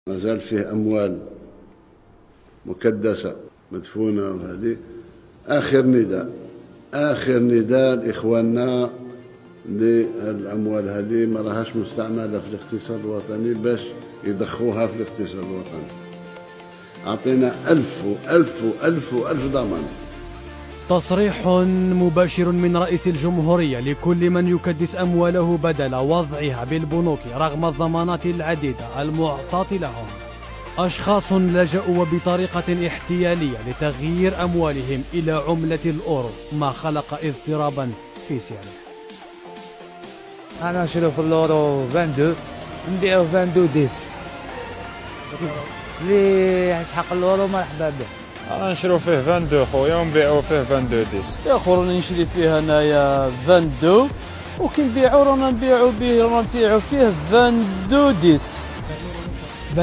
ما زال فيه أموال مكدسة مدفونة، وهذه آخر نداء لإخواننا للأموال هذه ما راهاش مستعملة في الاقتصاد الوطني باش يضخوها في الاقتصاد الوطني. أعطينا ألف ضمان. تصريح مباشر من رئيس الجمهورية لكل من يكدس أمواله بدل وضعها بالبنوك رغم الضمانات العديدة المعطاة لهم. أشخاص لجأوا بطريقة احتيالية لتغيير أموالهم إلى عملة الأورو، ما خلق اضطرابا في سعره. أنا نشرو في الأورو 22 نبيعو 22 10. اللي يسحق الأورو مرحبا به. أنا نشرو فيه 22 خويا ونبيعو فيه 22 10. الآخر اللي نشري فيه أنايا 22 وكي نبيعو رانا نبيعو فيه 22 10.